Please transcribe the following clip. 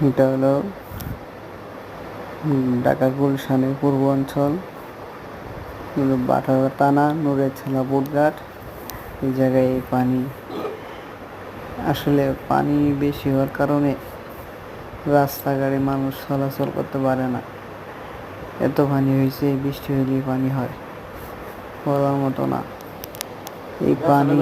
এটা হলো ঢাকা গুলশানের পূর্বাঞ্চল, বাটার থানা, নূরের ছেলা বুটঘাট। এই জায়গায় এই পানি, আসলে পানি বেশি হওয়ার কারণে রাস্তাঘাটে মানুষ চলাচল করতে পারে না। এত পানি হয়েছে, বৃষ্টি হলেই পানি হয়, বলার মতো না। এই পানি